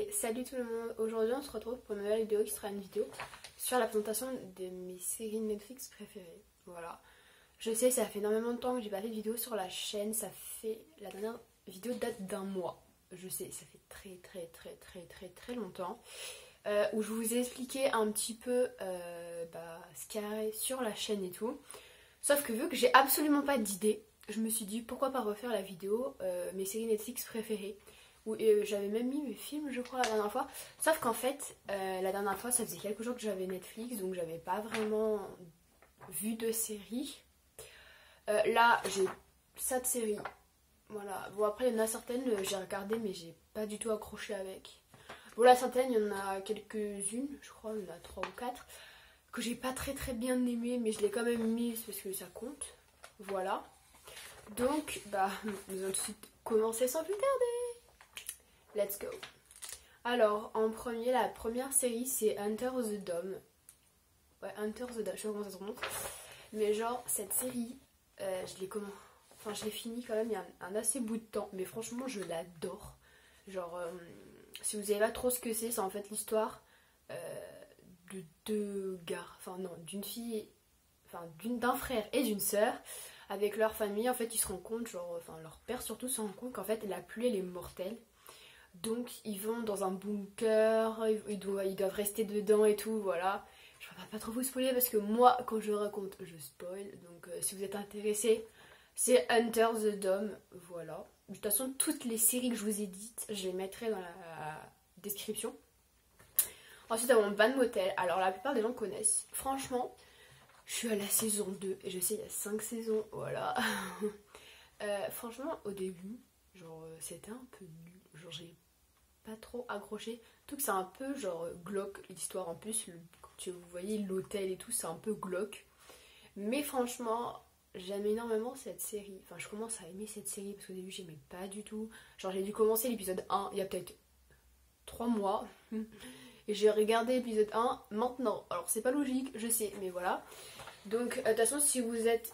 Et salut tout le monde, aujourd'hui on se retrouve pour une nouvelle vidéo qui sera une vidéo sur la présentation de mes séries Netflix préférées. Voilà, je sais ça fait énormément de temps que j'ai pas fait de vidéo sur la chaîne, la dernière vidéo date d'un mois. Je sais, ça fait très longtemps où je vous ai expliqué un petit peu ce qu'il y avait sur la chaîne et tout. Sauf que vu que j'ai absolument pas d'idée, je me suis dit pourquoi pas refaire la vidéo mes séries Netflix préférées. Où j'avais même mis mes films je crois la dernière fois. Sauf qu'en fait la dernière fois ça faisait quelques jours que j'avais Netflix, donc j'avais pas vraiment vu de séries. Là j'ai 7 séries. Voilà. Bon après il y en a certaines j'ai regardé mais j'ai pas du tout accroché avec. Bon là certaines il y en a quelques-unes, je crois il y en a 3 ou 4 que j'ai pas très bien aimé, mais je l'ai quand même mise parce que ça compte. Voilà. Donc nous allons tout de suite commencer sans plus tarder. Let's go. Alors, en premier, la première série, c'est Hunter the Dome. Ouais, Hunter the Dome, je sais pas comment ça se prononce. Mais genre, cette série, je l'ai fini quand même il y a un assez bout de temps. Mais franchement, je l'adore. Genre, si vous savez pas trop ce que c'est en fait l'histoire de deux gars. Enfin, non, d'une fille, d'un frère et d'une sœur. Avec leur famille, en fait, ils se rendent compte, leur père surtout se rend compte qu'en fait, la pluie, elle est mortelle. Donc ils vont dans un bunker, ils doivent rester dedans et tout, voilà. Je ne vais pas trop vous spoiler parce que moi, quand je raconte, je spoil. Donc si vous êtes intéressés, c'est Hunter the Dome, voilà. De toute façon, toutes les séries que je vous ai dites, je les mettrai dans la description. Ensuite, on Van Motel. Alors la plupart des gens connaissent. Franchement, je suis à la saison 2 et je sais, il y a 5 saisons, voilà. Franchement, au début, c'était un peu nul. Genre j'ai pas trop accroché. Tout que c'est un peu glauque l'histoire. En plus, vous voyez l'hôtel et tout, c'est un peu glauque. Mais franchement, j'aime énormément cette série. Enfin, je commence à aimer cette série parce qu'au début, j'aimais pas du tout. Genre, j'ai dû commencer l'épisode 1 il y a peut-être 3 mois. Et j'ai regardé l'épisode 1 maintenant. Alors, c'est pas logique, je sais, mais voilà. Donc, de toute façon, si vous êtes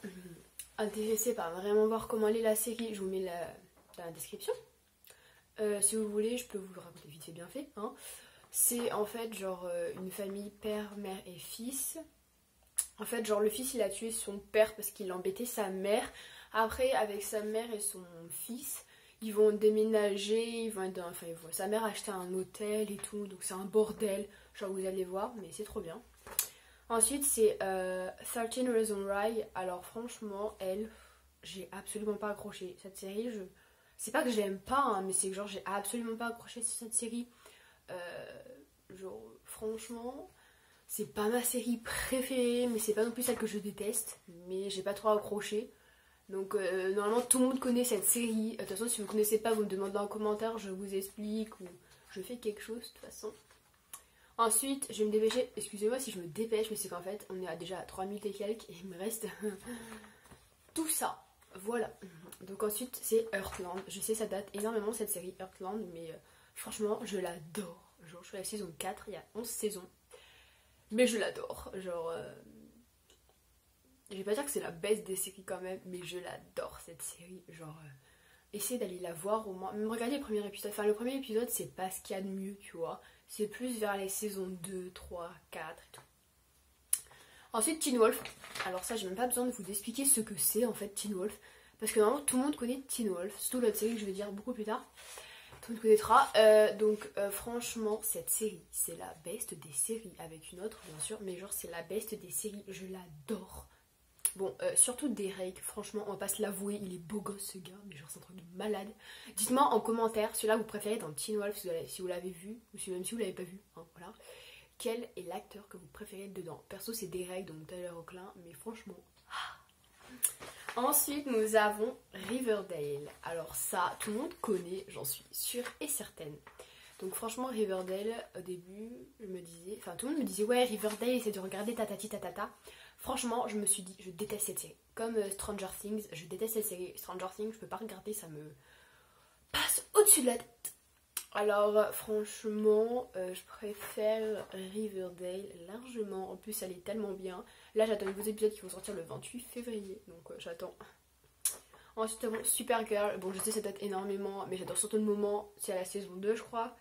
intéressé par vraiment voir comment elle est la série, je vous mets dans la description. Si vous voulez, je peux vous le raconter vite fait bien fait. Hein. C'est en fait une famille père, mère et fils. En fait le fils il a tué son père parce qu'il embêtait sa mère. Après avec sa mère et son fils, ils vont déménager, sa mère a acheté un hôtel et tout, donc c'est un bordel. Genre vous allez voir, mais c'est trop bien. Ensuite c'est 13 Reasons Why. Alors franchement j'ai absolument pas accroché cette série. C'est pas que je l'aime pas, hein, mais c'est que j'ai absolument pas accroché sur cette série. Franchement, c'est pas ma série préférée, mais c'est pas non plus celle que je déteste. Mais j'ai pas trop accroché. Donc normalement tout le monde connaît cette série. De toute façon, si vous connaissez pas, vous me demandez en commentaire, je vous explique ou je fais quelque chose de toute façon. Ensuite, je vais me dépêcher. Excusez-moi si je me dépêche, mais c'est qu'en fait, on est déjà à 3000 et quelques et il me reste tout ça. Voilà. Donc ensuite c'est Heartland. Je sais ça date énormément cette série Heartland, mais franchement je l'adore. Je suis à la saison 4, il y a 11 saisons. Mais je l'adore. Je vais pas dire que c'est la best des séries quand même, mais je l'adore cette série. Essayez d'aller la voir au moins. Même regardez le premier épisode. Enfin le premier épisode c'est pas ce qu'il y a de mieux, tu vois. C'est plus vers les saisons 2, 3, 4 et tout. Ensuite Teen Wolf. Alors ça j'ai même pas besoin de vous expliquer ce que c'est en fait Teen Wolf. Parce que normalement tout le monde connaît Teen Wolf. Surtout l'autre série que je vais dire beaucoup plus tard. Tout le monde connaîtra. Franchement cette série c'est la best des séries. Avec une autre bien sûr. Mais c'est la best des séries. Je l'adore. Bon surtout Derek. Franchement on va pas se l'avouer. Il est beau gosse ce gars. Mais c'est un truc de malade. Dites-moi en commentaire celui-là vous préférez dans Teen Wolf. Si vous l'avez vu. Ou même si vous l'avez pas vu. Hein, voilà. Quel est l'acteur que vous préférez dedans? Perso c'est Derek, donc Tyler Hoechlin, mais franchement... Ensuite nous avons Riverdale. Alors ça, tout le monde connaît, j'en suis sûre et certaine. Donc franchement Riverdale, au début, tout le monde me disait ouais Riverdale, essaie de regarder tatati tatata. Franchement, je me suis dit, je déteste cette série. Comme Stranger Things, je déteste cette série. Stranger Things, je peux pas regarder, ça me passe au-dessus de la tête. Alors franchement je préfère Riverdale largement, en plus elle est tellement bien. Là j'attends les nouveaux épisodes qui vont sortir le 28 février, donc j'attends. Ensuite bon, Supergirl, bon je sais ça date énormément, mais j'adore surtout le moment, c'est à la saison 2 je crois.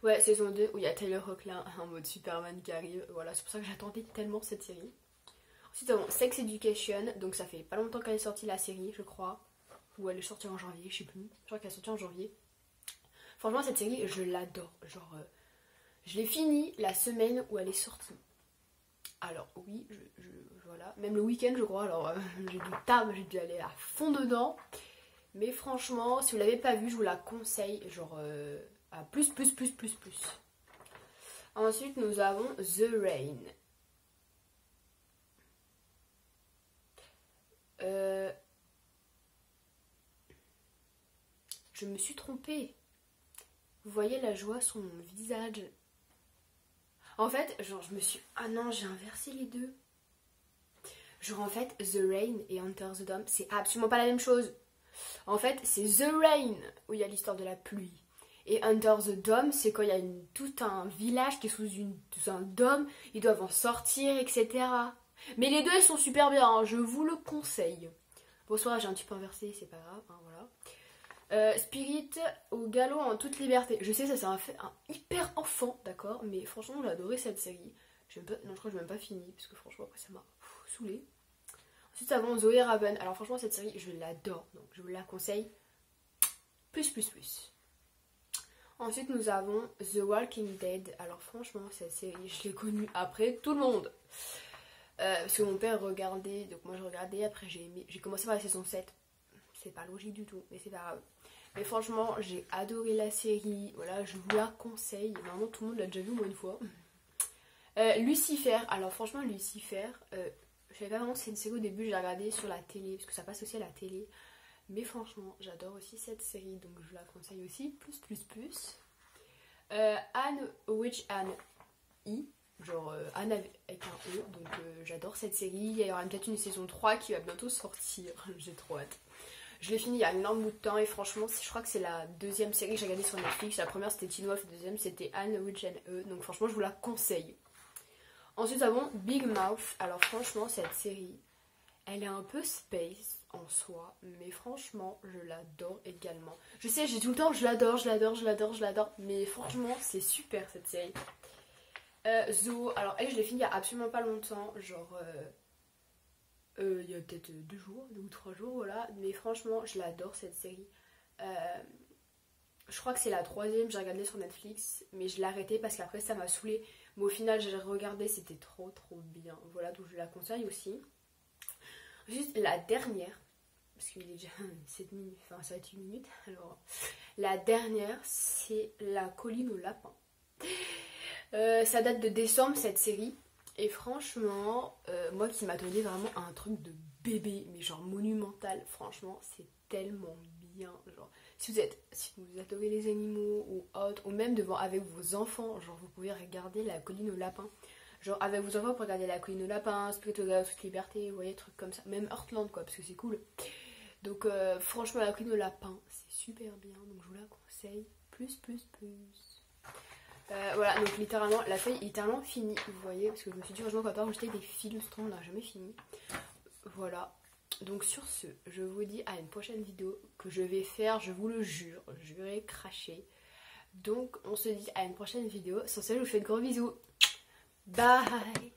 Ouais, saison 2 où il y a Tyler Hoechlin en mode Superman qui arrive. Voilà, c'est pour ça que j'attendais tellement cette série. Ensuite, avons Sex Education. Donc ça fait pas longtemps qu'elle est sortie la série, je crois. Ou elle est sortie en janvier, je sais plus. Je crois qu'elle est sortie en janvier. Franchement, cette série, je l'adore. Genre, je l'ai finie la semaine où elle est sortie. Alors oui, voilà. Même le week-end, je crois. Alors j'ai du table, j'ai dû aller à fond dedans. Mais franchement, si vous l'avez pas vue, je vous la conseille. Genre à plus. Ensuite, nous avons The Rain. Je me suis trompée. Vous voyez la joie sur mon visage. En fait, genre je me suis... Ah non, j'ai inversé les deux. Genre en fait, The Rain et Under the Dome, c'est absolument pas la même chose. En fait, c'est The Rain où il y a l'histoire de la pluie. Et Under the Dome, c'est quand il y a tout un village qui est sous un dôme, ils doivent en sortir, etc. Mais les deux, elles sont super bien, hein, je vous le conseille. Bonsoir, j'ai un petit peu inversé, c'est pas grave, hein, voilà. Spirit au galop en toute liberté. Je sais, ça c'est un hyper enfant, d'accord, mais franchement, j'ai adoré cette série. Non, je crois que je n'ai même pas fini, parce que franchement, après, ça m'a saoulée. Ensuite, nous avons Zoé Raven. Alors, franchement, cette série, je l'adore, donc je vous la conseille. Plus. Ensuite, nous avons The Walking Dead. Alors, franchement, cette série, je l'ai connue après tout le monde. Parce que mon père regardait, donc moi je regardais, après j'ai aimé. J'ai commencé par la saison 7. C'est pas logique du tout, mais c'est pas grave. Mais franchement, j'ai adoré la série. Voilà, je vous la conseille. Normalement, tout le monde l'a déjà vu au moins une fois. Lucifer. Alors, franchement, Lucifer, je savais pas vraiment que c'est une série au début. J'ai regardé sur la télé, parce que ça passe aussi à la télé. Mais franchement, j'adore aussi cette série. Donc, je vous la conseille aussi. Plus. Anne, Witch Anne I. Genre Anne avec un E. Donc, j'adore cette série. Il y aura peut-être une saison 3 qui va bientôt sortir. J'ai trop hâte. Je l'ai fini il y a un énorme bout de temps et franchement, je crois que c'est la deuxième série que j'ai regardée sur Netflix. La première c'était Teen Wolf, la deuxième c'était Anne Witch and E. Donc franchement, je vous la conseille. Ensuite, nous avons Big Mouth. Alors franchement, cette série, elle est un peu space en soi, mais franchement, je l'adore également. Je sais, j'ai tout le temps, je l'adore, mais franchement, c'est super cette série. Zoo, alors elle, je l'ai fini il y a absolument pas longtemps, genre... il y a peut-être 2 ou 3 jours, voilà. Mais franchement, je l'adore cette série. Je crois que c'est la 3e, j'ai regardé sur Netflix, mais je l'ai arrêtée parce qu'après ça m'a saoulée. Mais au final, j'ai regardé, c'était trop bien. Voilà, donc je la conseille aussi. Juste la dernière, parce qu'il est déjà 7 minutes, enfin ça va être 8 minutes. Alors, la dernière, c'est La colline au lapin. Ça date de décembre cette série. Et franchement, moi qui m'attendais vraiment à un truc de bébé, mais genre monumental, franchement, c'est tellement bien. Genre, si vous adorez les animaux ou autre, ou même avec vos enfants, genre vous pouvez regarder La colline au lapin. Genre avec vos enfants, vous pouvez regarder La colline au lapin, Spirit au galop toute liberté, vous voyez, trucs comme ça. Même Heartland quoi, parce que c'est cool. Donc franchement, La colline au lapin, c'est super bien, donc je vous la conseille. Plus. Voilà, donc littéralement, la feuille est littéralement finie, vous voyez, parce que je me suis dit, franchement, on va pas rejeter des films, on n'a jamais fini. Voilà, donc sur ce, je vous dis à une prochaine vidéo que je vais faire, je vous le jure, je vais cracher. Donc, on se dit à une prochaine vidéo. Sur ce, je vous fais de gros bisous. Bye!